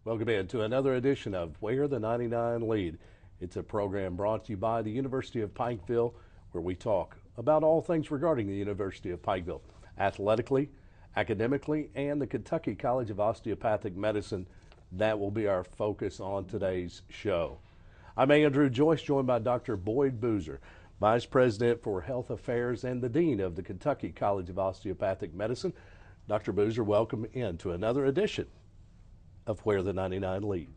Welcome in to another edition of Where the 99 Lead. It's a program brought to you by the University of Pikeville, where we talk about all things regarding the University of Pikeville, athletically, academically, and the Kentucky College of Osteopathic Medicine. That will be our focus on today's show. I'm Andrew Joyce, joined by Dr. Boyd Boozer, Vice President for Health Affairs and the Dean of the Kentucky College of Osteopathic Medicine. Dr. Boozer, welcome in to another edition of Where the 99 Lead.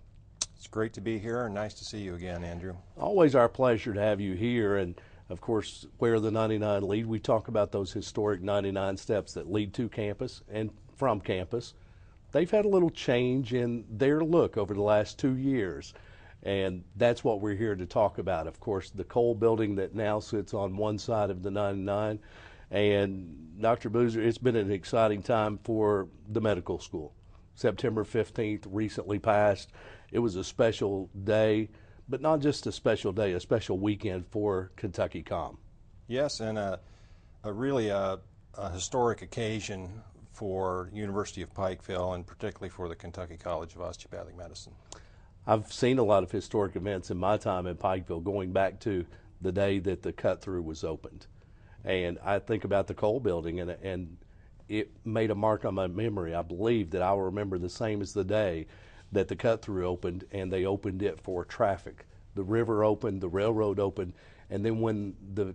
It's great to be here and nice to see you again, Andrew. Always our pleasure to have you here. And of course, Where the 99 Lead, we talk about those historic 99 steps that lead to campus and from campus. They've had a little change in their look over the last 2 years, and that's what we're here to talk about. Of course, the Cole building that now sits on one side of the 99. And Dr. Boozer, it's been an exciting time for the medical school. September 15th recently passed. It was a special day, but not just a special day, a special weekend for Kentucky Com. Yes, and a really a historic occasion for University of Pikeville and particularly for the Kentucky College of Osteopathic Medicine. I've seen a lot of historic events in my time in Pikeville going back to the day that the cut-through was opened. And I think about the Cole building, and it made a mark on my memory. I believe that I will remember the same as the day that the cut-through opened, and they opened it for traffic. The river opened, the railroad opened, and then when the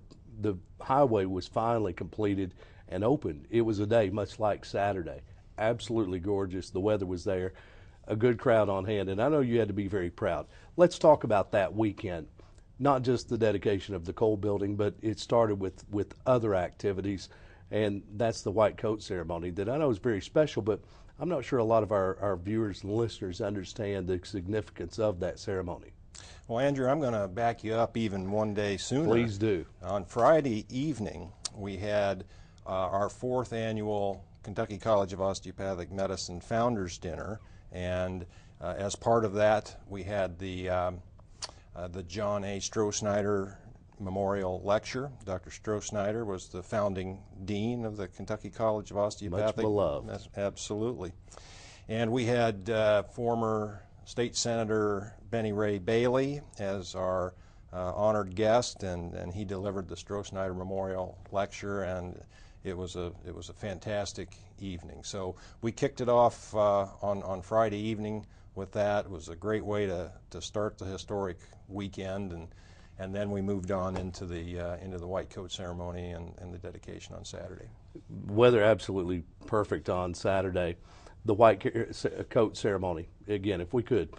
highway was finally completed and opened, it was a day much like Saturday. Absolutely gorgeous. The weather was there, a good crowd on hand, and I know you had to be very proud. Let's talk about that weekend. Not just the dedication of the Cole building, but it started with other activities, and that's the white coat ceremony that I know is very special, but I'm not sure a lot of our viewers and listeners understand the significance of that ceremony. Well, Andrew, I'm going to back you up even one day sooner. Please do. On Friday evening, we had our fourth annual Kentucky College of Osteopathic Medicine Founders Dinner, and as part of that, we had the John A. Stroh-Snyder Memorial Lecture. Dr. Stroh-Snyder was the founding dean of the Kentucky College of Osteopathic. Much beloved. Absolutely. And we had former State Senator Benny Ray Bailey as our honored guest, and he delivered the Stroh-Snyder Memorial Lecture, and it was a fantastic evening. So we kicked it off on Friday evening with that. It was a great way to start the historic weekend, and then we moved on into the white coat ceremony and the dedication on Saturday. Weather absolutely perfect on Saturday. The white coat ceremony, again, if we could,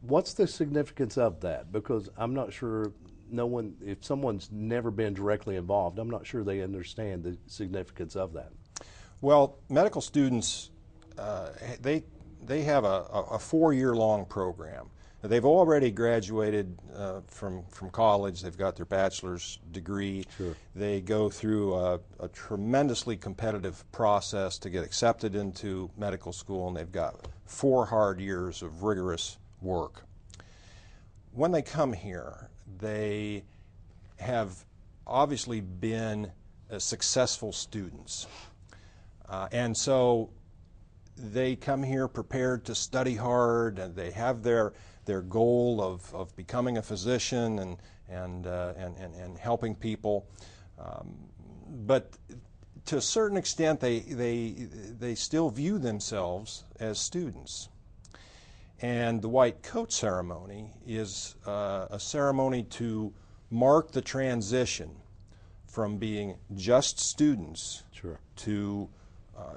what's the significance of that? Because I'm not sure if someone's never been directly involved, I'm not sure they understand the significance of that. Well, medical students, they have a 4-year-long program. They've already graduated from college. They've got their bachelor's degree. Sure. They go through a tremendously competitive process to get accepted into medical school, and they've got 4 hard years of rigorous work. When they come here, they have obviously been successful students. And so they come here prepared to study hard, and they have their goal of becoming a physician and helping people. But to a certain extent, they still view themselves as students. And the white coat ceremony is a ceremony to mark the transition from being just students Sure. to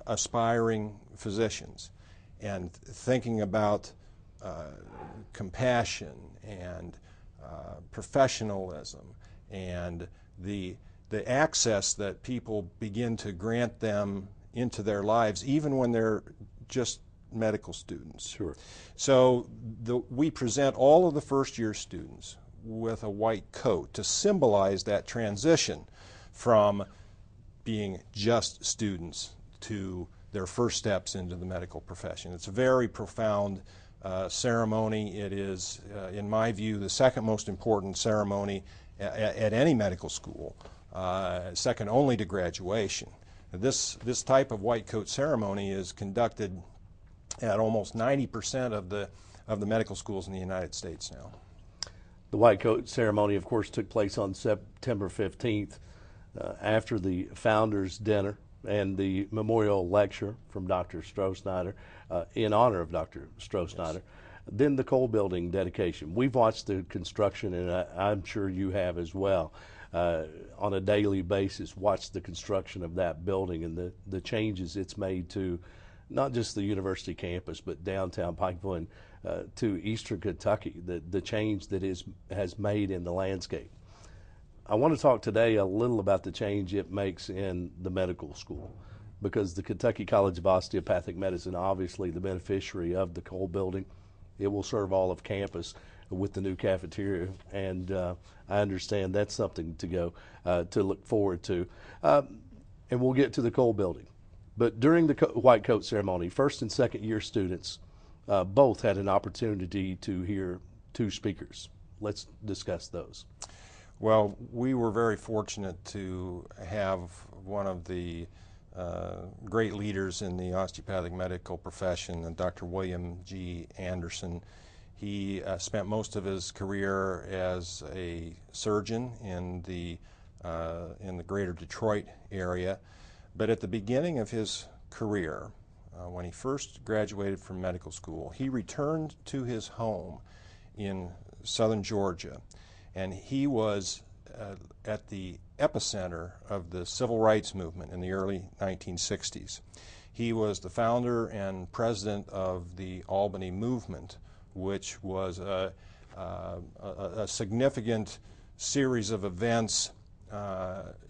aspiring physicians, and thinking about compassion and professionalism and the access that people begin to grant them into their lives, even when they're just medical students. Sure. So we present all of the first-year students with a white coat to symbolize that transition from being just students to their first steps into the medical profession. It's a very profound ceremony. It is, in my view, the second most important ceremony at any medical school, second only to graduation. This type of white coat ceremony is conducted at almost 90% of of the medical schools in the United States now. The white coat ceremony, of course, took place on September 15th after the Founders Dinner and the memorial lecture from Dr. Stroh-Snyder in honor of Dr. Stroh-Snyder. Yes. Then the Cole Building dedication. We've watched the construction, and I'm sure you have as well, on a daily basis, watched the construction of that building and the changes it's made to not just the university campus, but downtown Pikeville and to Eastern Kentucky, the change that has made in the landscape. I want to talk today a little about the change it makes in the medical school, because the Kentucky College of Osteopathic Medicine, obviously the beneficiary of the Cole Building. It will serve all of campus with the new cafeteria, and I understand that's something to look forward to. And we'll get to the Cole Building. But during the white coat ceremony, first and second year students both had an opportunity to hear two speakers. Let's discuss those. Well, we were very fortunate to have one of the great leaders in the osteopathic medical profession, Dr. William G. Anderson. He spent most of his career as a surgeon in the greater Detroit area, but at the beginning of his career, when he first graduated from medical school, he returned to his home in southern Georgia, and he was at the epicenter of the civil rights movement in the early 1960s. He was the founder and president of the Albany Movement, which was a significant series of events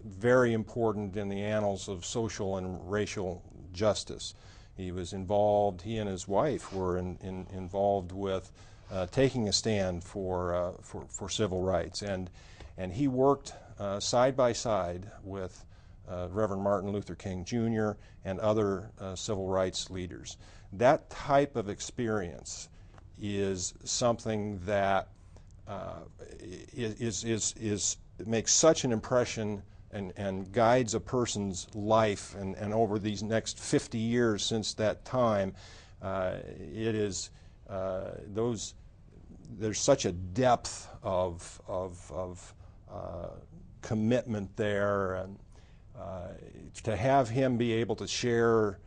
very important in the annals of social and racial justice. He was involved, he and his wife were involved with taking a stand for civil rights, and he worked side by side with Reverend Martin Luther King Jr. and other civil rights leaders. That type experience is something that makes such an impression and guides a person's life, and over these next 50 years since that time, there's such a depth of commitment there, and to have him be able to share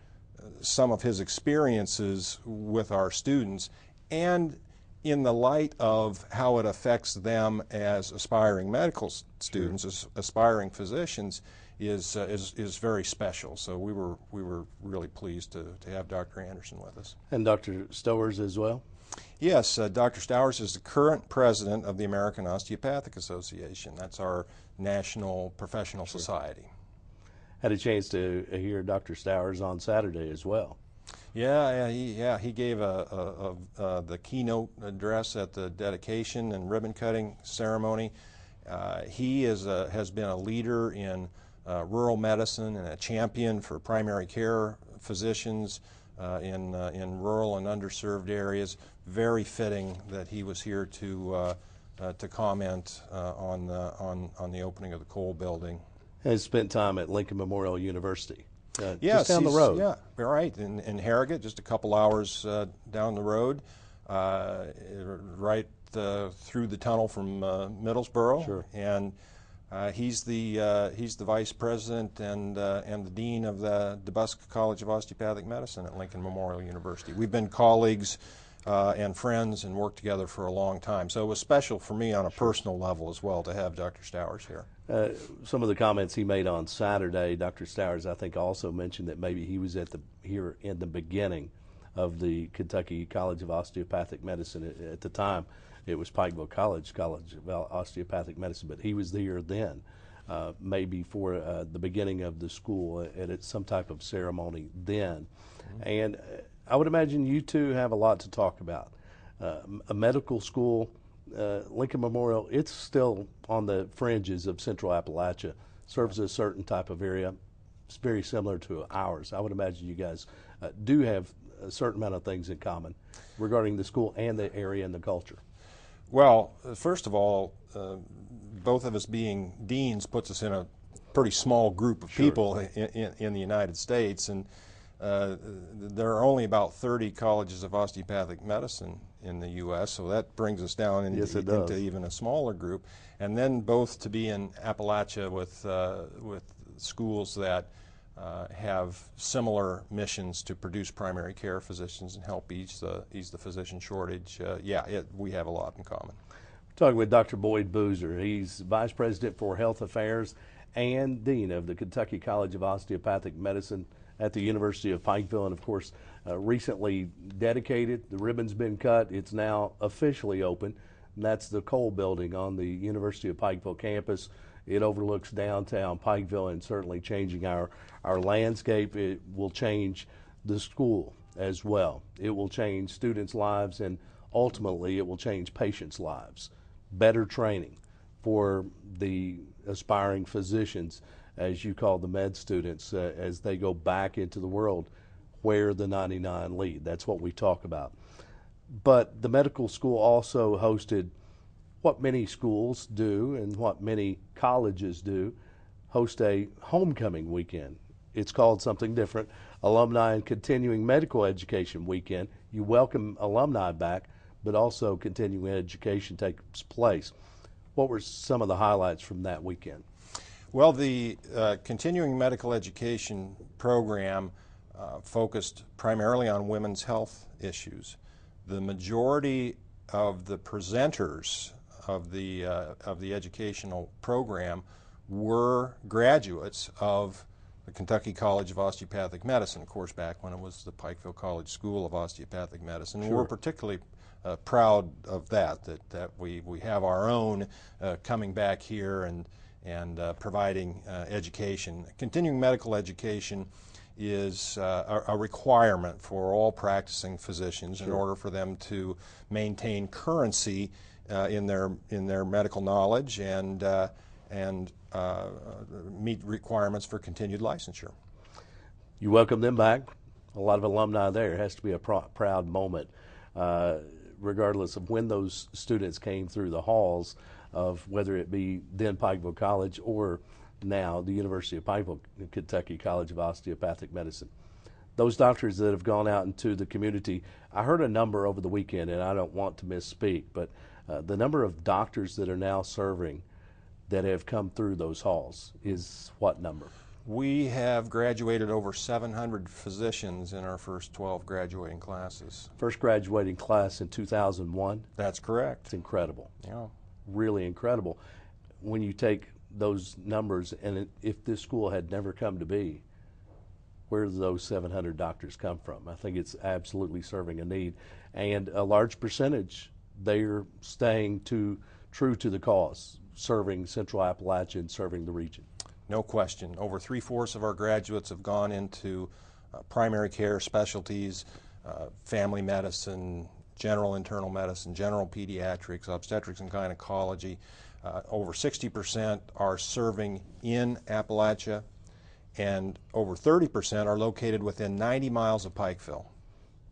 some of his experiences with our students, and in the light of how it affects them as aspiring medical students, as aspiring physicians, is very special. So we were really pleased to have Dr. Anderson with us. And Dr. Stowers as well? Yes, Dr. Stowers is the current president of the American Osteopathic Association. That's our national professional society. Had a chance to hear Dr. Stowers on Saturday as well. He gave the keynote address at the dedication and ribbon cutting ceremony. He has been a leader in rural medicine and a champion for primary care physicians in rural and underserved areas. Very fitting that he was here to comment on the opening of the Cole Building. Has spent time at Lincoln Memorial University. Yes, just down the road. Yeah, right, in Harrogate, just a couple hours down the road, right through the tunnel from Middlesboro. Sure. And he's the vice president and the dean of the DeBusk College of Osteopathic Medicine at Lincoln Memorial University. We've been colleagues and friends and worked together for a long time. So it was special for me on a personal level as well to have Dr. Stowers here. Some of the comments he made on Saturday, Dr. Stowers, I think, also mentioned that maybe he was here in the beginning of the Kentucky College of Osteopathic Medicine. At the time, it was Pikeville College of Osteopathic Medicine, but he was here then, maybe for the beginning of the school at some type of ceremony then. Mm-hmm. And I would imagine you two have a lot to talk about. A medical school, Lincoln Memorial, it's still on the fringes of Central Appalachia, serves a certain type of area. It's very similar to ours. I would imagine you guys do have a certain amount of things in common regarding the school and the area and the culture. Well, first of all, both of us being deans puts us in a pretty small group of people in the United States, and there are only about 30 colleges of osteopathic medicine in the U.S., so that brings us down into, Yes, it does. into even a smaller group. And then both to be in Appalachia with schools that have similar missions to produce primary care physicians and help ease the physician shortage. We have a lot in common. Talking with Dr. Boyd Boozer. He's Vice President for Health Affairs and Dean of the Kentucky College of Osteopathic Medicine at the University of Pikeville, and of course recently dedicated. The ribbon's been cut. It's now officially open, and that's the Cole Building on the University of Pikeville campus. It overlooks downtown Pikeville and certainly changing our landscape. It will change the school as well. It will change students' lives, and ultimately it will change patients' lives. Better training for the aspiring physicians, as you call the med students, as they go back into the world where the 99 lead. That's what we talk about. But the medical school also hosted what many schools do and what many colleges do, host a homecoming weekend. It's called something different, Alumni and Continuing Medical Education Weekend. You welcome alumni back, but also continuing education takes place. What were some of the highlights from that weekend? Well, the continuing medical education program focused primarily on women's health issues. The majority of the presenters of the educational program were graduates of the Kentucky College of Osteopathic Medicine, of course, back when it was the Pikeville College School of Osteopathic Medicine. Sure. We're particularly proud of that we have our own coming back here and providing education. Continuing medical education is a requirement for all practicing physicians. Sure. In order for them to maintain currency in their medical knowledge and meet requirements for continued licensure. You welcome them back. A lot of alumni there. It has to be a proud moment, regardless of when those students came through the halls of whether it be then Pikeville College or now the University of Pikeville, Kentucky College of Osteopathic Medicine. Those doctors that have gone out into the community, I heard a number over the weekend, and I don't want to misspeak, but the number of doctors that are now serving that have come through those halls is what number? We have graduated over 700 physicians in our first 12 graduating classes. First graduating class in 2001? That's correct. It's incredible. Yeah. Really incredible. When you take those numbers, and if this school had never come to be, where do those 700 doctors come from? I think it's absolutely serving a need. And a large percentage, they're staying true to the cause, serving Central Appalachia and serving the region. No question. Over 3/4 of our graduates have gone into primary care specialties, family medicine, general internal medicine, general pediatrics, obstetrics and gynecology. Over 60% are serving in Appalachia, and over 30% are located within 90 miles of Pikeville.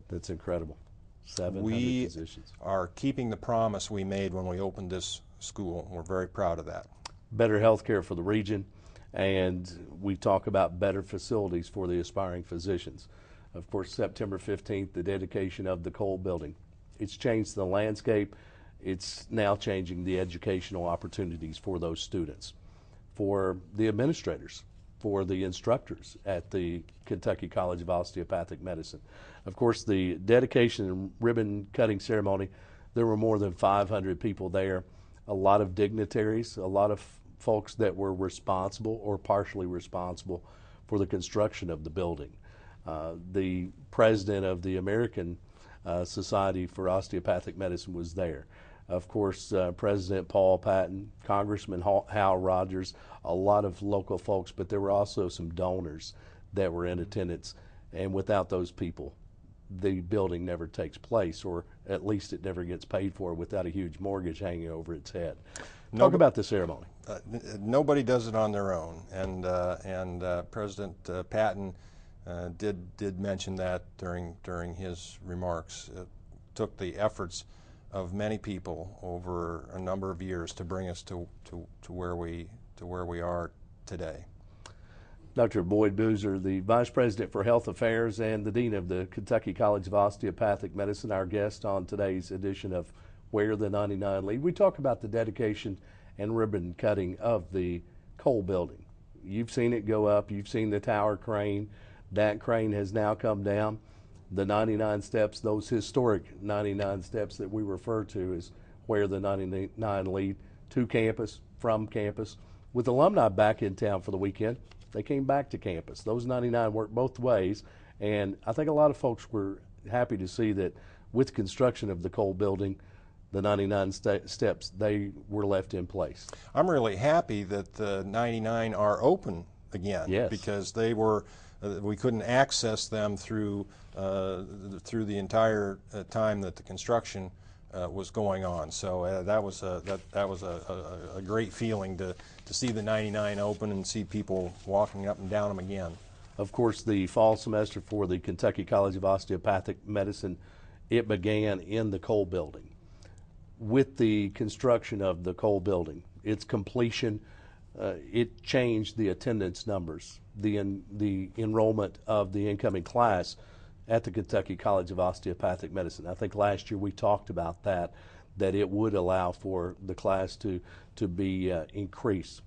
That's incredible. 700 physicians. We are keeping the promise we made when we opened this school. We're very proud of that. Better health care for the region, and we talk about better facilities for the aspiring physicians. Of course, September 15th, the dedication of the Cole Building. It's changed the landscape. It's now changing the educational opportunities for those students, for the administrators, for the instructors at the Kentucky College of Osteopathic Medicine. Of course, the dedication and ribbon cutting ceremony, there were more than 500 people there, a lot of dignitaries, a lot of folks that were responsible or partially responsible for the construction of the building. The president of the American Society for Osteopathic Medicine was there. Of course, President Paul Patton, Congressman Hal Rogers, a lot of local folks, but there were also some donors that were in attendance. And without those people, the building never takes place, or at least it never gets paid for without a huge mortgage hanging over its head. Talk about the ceremony. Nobody does it on their own, and President Patton did mention that during his remarks. It took the efforts of many people over a number of years to bring us to where we are today. Dr. Boyd Boozer, the Vice President for Health Affairs and the Dean of the Kentucky College of Osteopathic Medicine, our guest on today's edition of Where the 99 Lead. We talk about the dedication and ribbon cutting of the Cole building. You've seen it go up, you've seen the tower crane. That crane has now come down. The 99 steps, those historic 99 steps that we refer to as Where the 99 Lead, to campus, from campus. With alumni back in town for the weekend, they came back to campus. Those 99 worked both ways, and I think a lot of folks were happy to see that with construction of the Cole building, the 99 steps, they were left in place. I'm really happy that the 99 are open again. Yes. Because they were, we couldn't access them through the entire time that the construction was going on. So that was a great feeling to see the 99 open and see people walking up and down them again. Of course, the fall semester for the Kentucky College of Osteopathic Medicine, it began in the Cole building. With the construction of the Cole building, its completion, it changed the attendance numbers, the enrollment of the incoming class at the Kentucky College of Osteopathic Medicine. I think last year we talked about that it would allow for the class to be increased.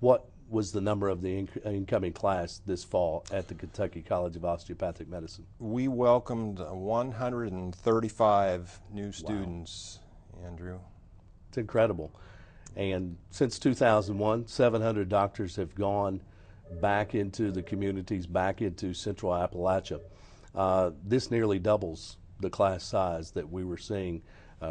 What was the number of the incoming class this fall at the Kentucky College of Osteopathic Medicine? We welcomed 135 new students, wow. Andrew. It's incredible. And since 2001, 700 doctors have gone back into the communities, back into Central Appalachia. This nearly doubles the class size that we were seeing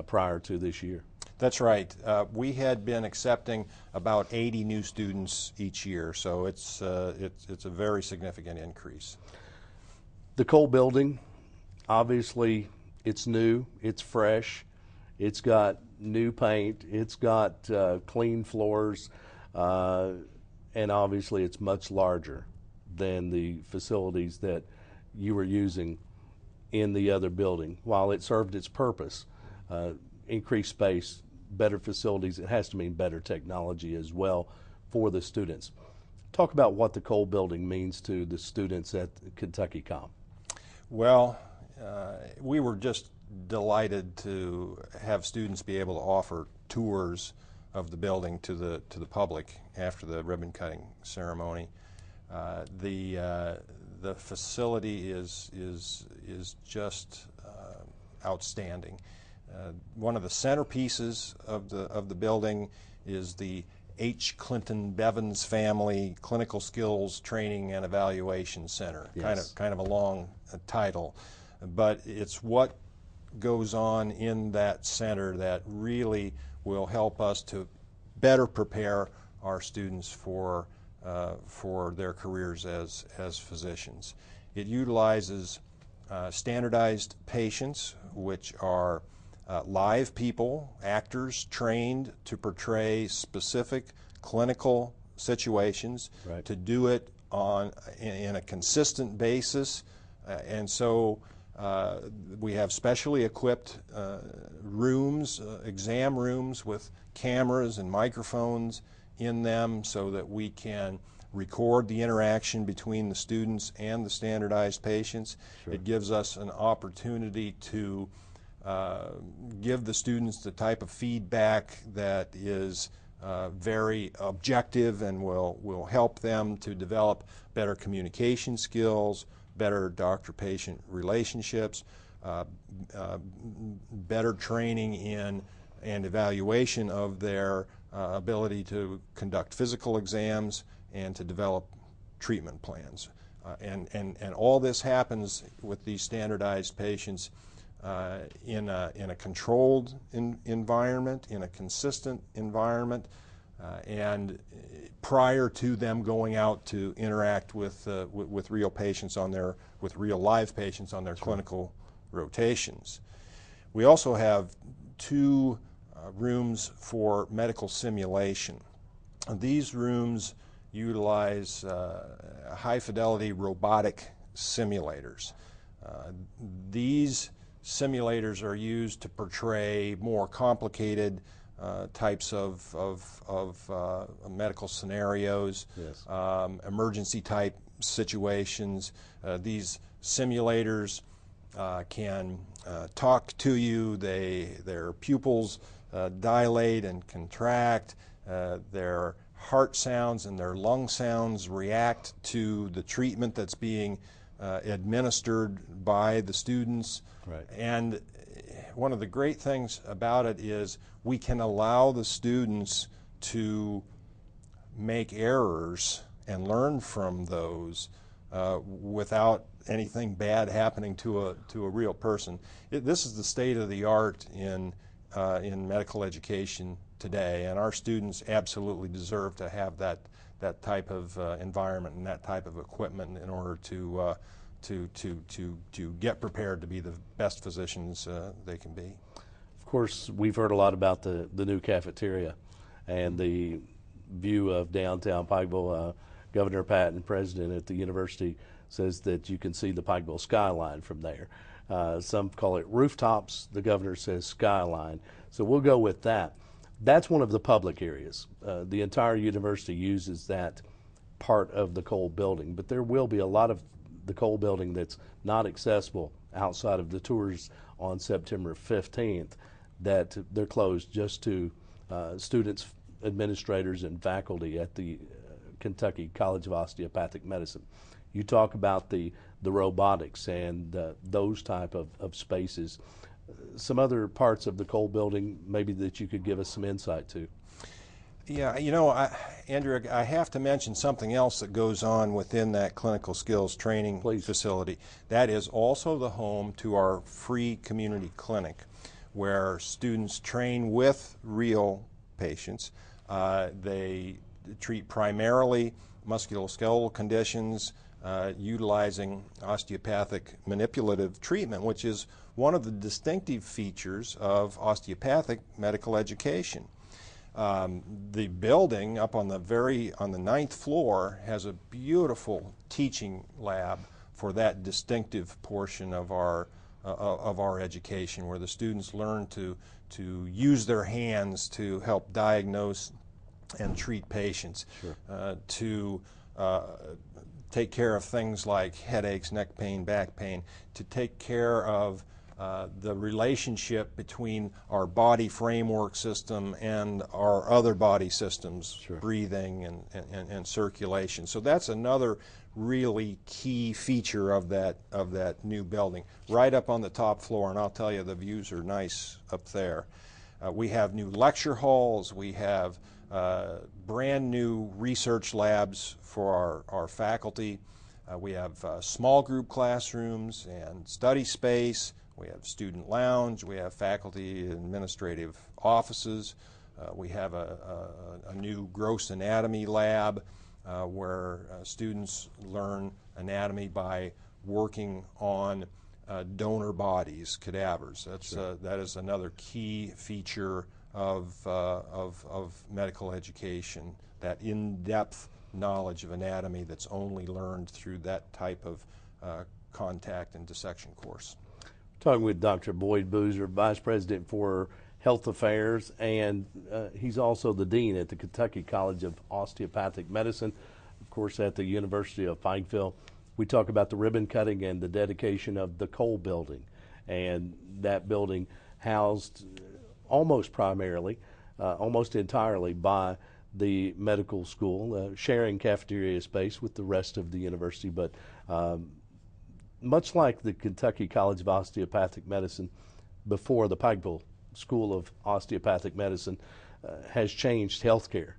prior to this year. That's right. We had been accepting about 80 new students each year, so it's a very significant increase. The Cole building, obviously, it's new, it's fresh, it's got new paint, it's got clean floors, and obviously it's much larger than the facilities that you were using in the other building. While it served its purpose, increased space, better facilities, it has to mean better technology as well for the students. Talk about what the Cole building means to the students at Kentucky Com. Well, we were just delighted to have students be able to offer tours of the building to the public after the ribbon cutting ceremony. The facility is just outstanding. One of the centerpieces of the building is the H. Clinton Bevins Family Clinical Skills Training and Evaluation Center. Yes. Kind of a long title, but it's what goes on in that center that really will help us to better prepare our students for their careers as physicians. It utilizes standardized patients, which are live people, actors trained to portray specific clinical situations, right. To do it in a consistent basis, and so we have specially equipped rooms, exam rooms with cameras and microphones in them so that we can record the interaction between the students and the standardized patients. Sure. It gives us an opportunity to give the students the type of feedback that is very objective and will help them to develop better communication skills, better doctor-patient relationships, better training in and evaluation of their ability to conduct physical exams and to develop treatment plans. And all this happens with these standardized patients in a controlled environment, in a consistent environment, and prior to them going out to interact with real patients with real live patients on their clinical rotations. We also have 2 rooms for medical simulation. These rooms utilize high-fidelity robotic simulators. These simulators are used to portray more complicated types of medical scenarios, Yes. emergency type situations. These simulators can talk to you. Their pupils dilate and contract. Their heart sounds and their lung sounds react to the treatment that's being administered by the students. Right. And one of the great things about it is we can allow the students to make errors and learn from those without anything bad happening to a real person. This is the state of the art in medical education today, and our students absolutely deserve to have that type of environment and that type of equipment in order to get prepared to be the best physicians they can be. Of course, we've heard a lot about the new cafeteria and the view of downtown Pikeville. Governor Patton, president at the university, says that you can see the Pikeville skyline from there. Some call it rooftops. The governor says skyline. So we'll go with that. That's one of the public areas. The entire university uses that part of the Cole building, but there will be a lot of the Cole building that's not accessible outside of the tours on September 15th, that they're closed just to students, administrators, and faculty at the Kentucky College of Osteopathic Medicine. You talk about the robotics and those type of spaces. Some other parts of the Cole building maybe that you could give us some insight to. Yeah, you know, Andrew, I have to mention something else that goes on within that clinical skills training facility. That is also the home to our free community clinic, where students train with real patients. They treat primarily musculoskeletal conditions, utilizing osteopathic manipulative treatment, which is one of the distinctive features of osteopathic medical education. The building up on the 9th floor has a beautiful teaching lab for that distinctive portion of our education, where the students learn to use their hands to help diagnose and treat patients, to take care of things like headaches, neck pain, back pain, to take care of the relationship between our body framework system and our other body systems, breathing and circulation. So that's another really key feature of that new building, right up on the top floor, and I'll tell you, the views are nice up there. We have new lecture halls. We have brand new research labs for our faculty. We have small group classrooms and study space. We have student lounge. We have faculty administrative offices. We have a new gross anatomy lab where students learn anatomy by working on donor bodies, cadavers. That is another key feature of medical education, that in-depth knowledge of anatomy that's only learned through that type of contact and dissection course. Talking with Dr. Boyd Boozer, Vice President for Health Affairs, and he's also the Dean at the Kentucky College of Osteopathic Medicine, of course at the University of Pikeville. We talk about the ribbon cutting and the dedication of the Cole building, and that building housed almost entirely by the medical school, sharing cafeteria space with the rest of the university, but much like the Kentucky College of Osteopathic Medicine before the Pikeville School of Osteopathic Medicine has changed healthcare,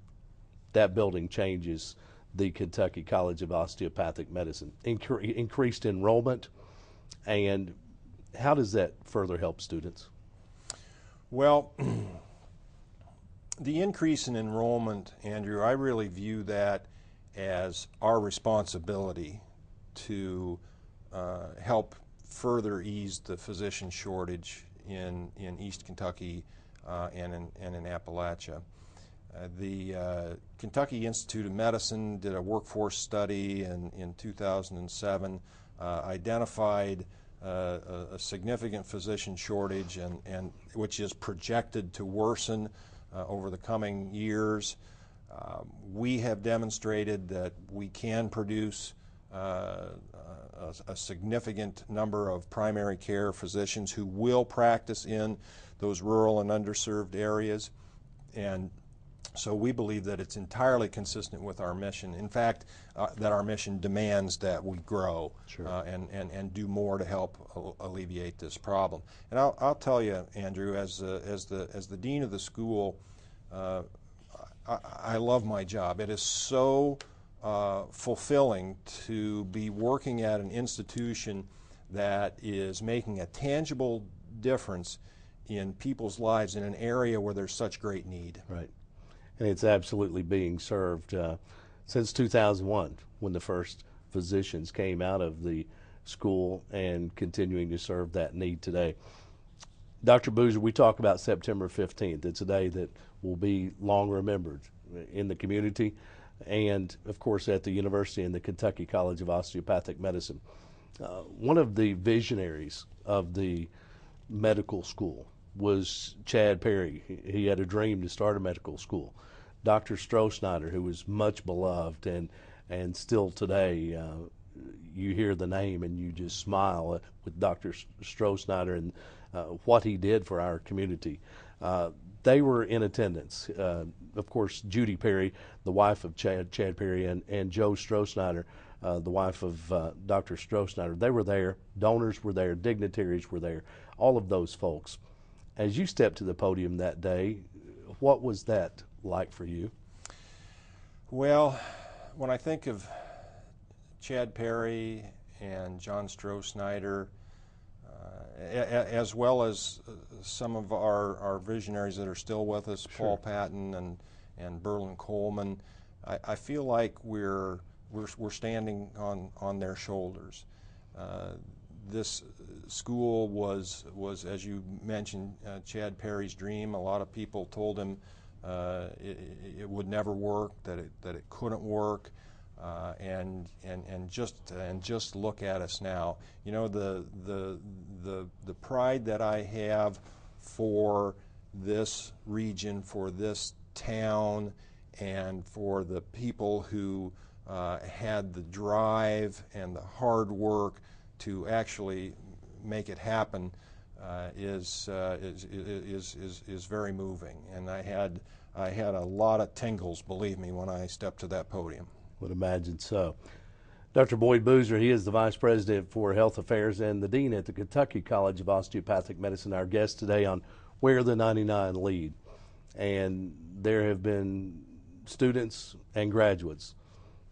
that building changes the Kentucky College of Osteopathic Medicine. Increased enrollment, and how does that further help students? Well, the increase in enrollment, Andrew, I really view that as our responsibility to help further ease the physician shortage in East Kentucky and in Appalachia. The Kentucky Institute of Medicine did a workforce study in 2007, identified a significant physician shortage, and which is projected to worsen over the coming years. We have demonstrated that we can produce a significant number of primary care physicians who will practice in those rural and underserved areas, and so we believe that it's entirely consistent with our mission. In fact, that our mission demands that we grow. Sure. And do more to help alleviate this problem. And I'll tell you, Andrew, as the dean of the school, I love my job. It is so fulfilling to be working at an institution that is making a tangible difference in people's lives in an area where there's such great need. Right. And it's absolutely being served since 2001, when the first physicians came out of the school, and continuing to serve that need today. Dr. Boozer, we talk about September 15th. It's a day that will be long remembered in the community and, of course, at the university and the Kentucky College of Osteopathic Medicine. One of the visionaries of the medical school was Chad Perry. He had a dream to start a medical school. Dr. Strohsnyder, who was much beloved, and still today, you hear the name and you just smile with Dr. Strohsnyder and what he did for our community. They were in attendance. Of course, Judy Perry, the wife of Chad Perry, and Joe Strohsnyder, the wife of Dr. Strohsnyder. They were there. Donors were there. Dignitaries were there. All of those folks. As you stepped to the podium that day, what was that like for you? Well, when I think of Chad Perry and John Strohsnyder, as well as some of our visionaries that are still with us, Sure. Paul Patton and Berlin Coleman, I feel like we're standing on their shoulders. This school was, as you mentioned, Chad Perry's dream. A lot of people told him it would never work, that it couldn't work, and just look at us now. You know, the pride that I have for this region, for this town, and for the people who had the drive and the hard work to actually make it happen is very moving. And I had a lot of tingles, believe me, when I stepped to that podium. Would imagine so. Dr. Boyd Boozer, he is the Vice President for Health Affairs and the Dean at the Kentucky College of Osteopathic Medicine, our guest today on Where the 99 Lead. And there have been students and graduates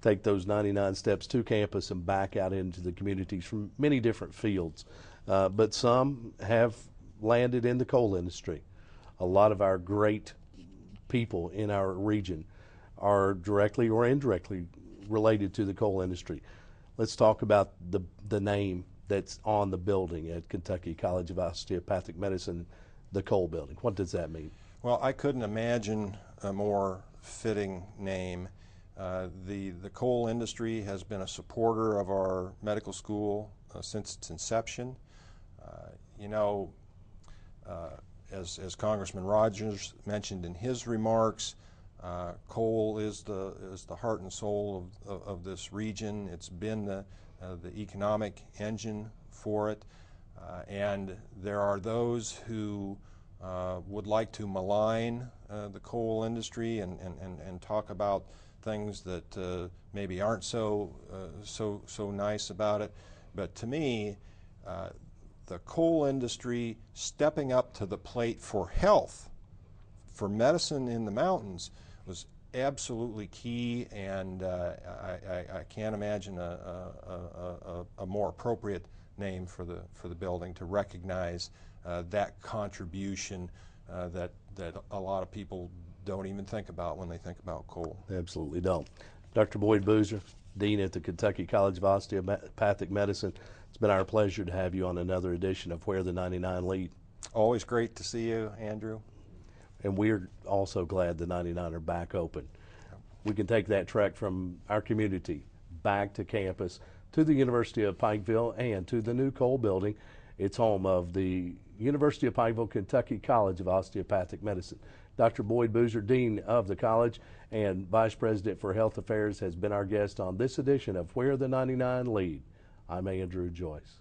take those 99 steps to campus and back out into the communities from many different fields. But some have landed in the coal industry. A lot of our great people in our region are directly or indirectly related to the coal industry. Let's talk about the name that's on the building at Kentucky College of Osteopathic Medicine, the Coal Building. What does that mean? Well, I couldn't imagine a more fitting name. The coal industry has been a supporter of our medical school since its inception. You know, as Congressman Rogers mentioned in his remarks, coal is the heart and soul of this region. It's been the economic engine for it, and there are those who would like to malign the coal industry and talk about things that maybe aren't so nice about it. But to me, the coal industry stepping up to the plate for health, for medicine in the mountains, was absolutely key, and I can't imagine a more appropriate name for the building to recognize that contribution that a lot of people don't even think about when they think about coal. Absolutely don't. Dr. Boyd Boozer, Dean at the Kentucky College of Osteopathic Medicine, it's been our pleasure to have you on another edition of Where the 99 Lead. Always great to see you, Andrew. And we're also glad the 99 are back open. We can take that trek from our community back to campus, to the University of Pikeville, and to the new coal building. It's home of the University of Pikeville Kentucky College of Osteopathic Medicine. Dr. Boyd Boozer, Dean of the college and Vice President for Health Affairs, has been our guest on this edition of Where the 99 Lead. I'm Andrew Joyce.